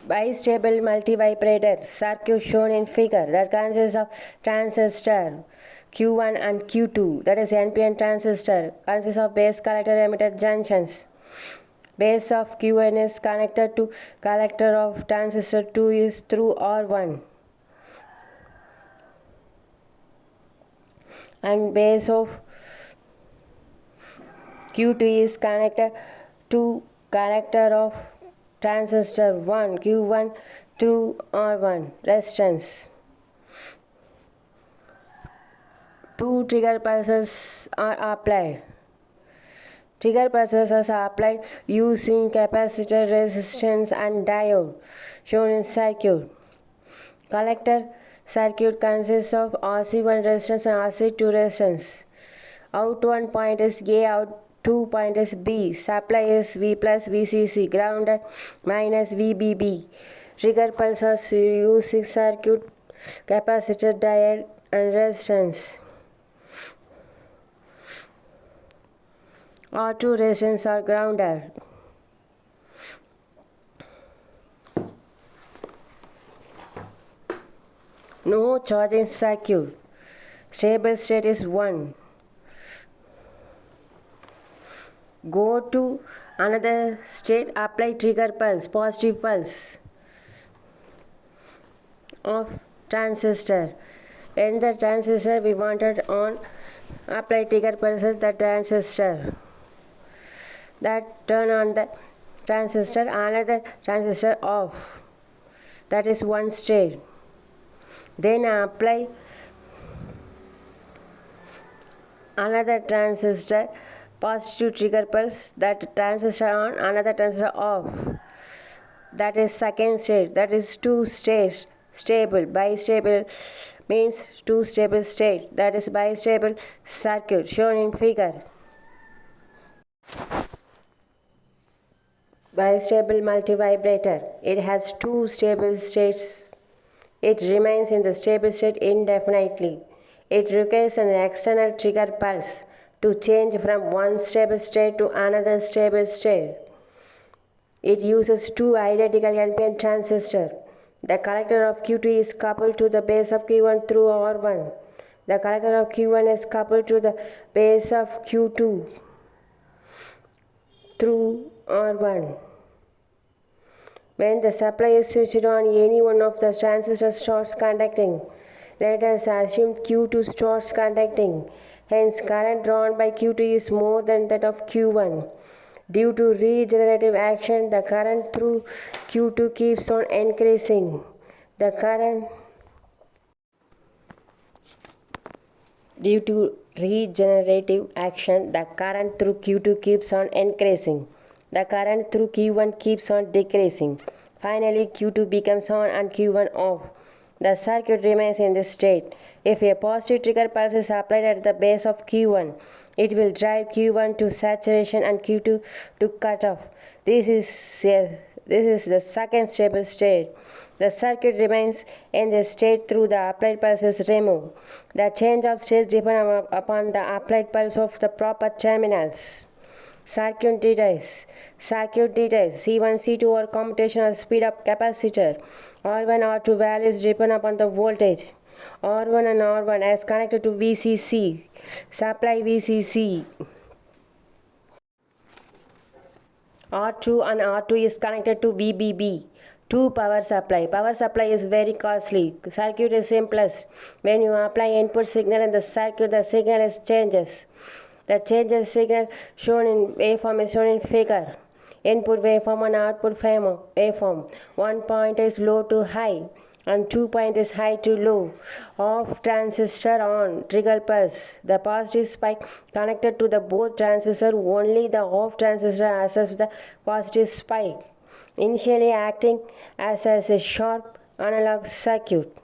Bistable multivibrator circuit shown in figure that consists of transistor Q1 and Q2, that is NPN transistor, consists of base collector emitter junctions. Base of Q1 is connected to collector of transistor 2 is through R1, and base of Q2 is connected to collector of transistor 1 Q1 through R1 resistance. Two trigger pulses are applied. Trigger pulses are applied using capacitor, resistance and diode shown in circuit. Collector circuit consists of RC1 resistance and RC2 resistance. Out one point is A, out 2 point is B. Supply is V plus VCC, grounded minus VBB. Trigger pulses using circuit, capacitor, diode and resistance. R2 resistance are grounded. No charging circuit. Stable state is 1. Go to another state, apply trigger pulse, positive pulse of transistor. When the transistor we wanted on, apply trigger pulses the transistor. That turn on the transistor, another transistor off. That is one state. Then apply another transistor, positive trigger pulse, that transistor on, another transistor off. That is second state. That is two states. Stable. Bistable means two stable state. That is bistable circuit shown in figure. Bistable multivibrator. It has two stable states. It remains in the stable state indefinitely. It requires an external trigger pulse to change from one stable state to another stable state. It uses two identical NPN transistors. The collector of Q2 is coupled to the base of Q1 through R1. The collector of Q1 is coupled to the base of Q2 through R1. When the supply is switched on, any one of the transistors starts conducting. Let us assume Q2 starts conducting. Hence, current drawn by Q2 is more than that of Q1. Due to regenerative action, the current through Q2 keeps on increasing. Due to regenerative action, the current through Q2 keeps on increasing. The current through Q1 keeps on decreasing. Finally, Q2 becomes on and Q1 off. The circuit remains in this state. If a positive trigger pulse is applied at the base of Q1, it will drive Q1 to saturation and Q2 to cutoff. This is the second stable state. The circuit remains in this state through the applied pulse is removed. The change of state depends upon the applied pulse of the proper terminals. Circuit details. C1, C2 or computational speed up capacitor. R1, R2 values depend upon the voltage. R1 and R1 is connected to VCC. Supply VCC. R2 and R2 is connected to VBB. Two power supply. Power supply is very costly. Circuit is simplest. When you apply input signal in the circuit, the signal is changes. The changes signal shown in waveform is shown in figure. Input waveform and output waveform. 1 point is low to high and 2 point is high to low. Off transistor on, trigger pulse. The positive spike connected to the both transistor, only the off transistor accepts the positive spike, initially acting as a sharp analog circuit.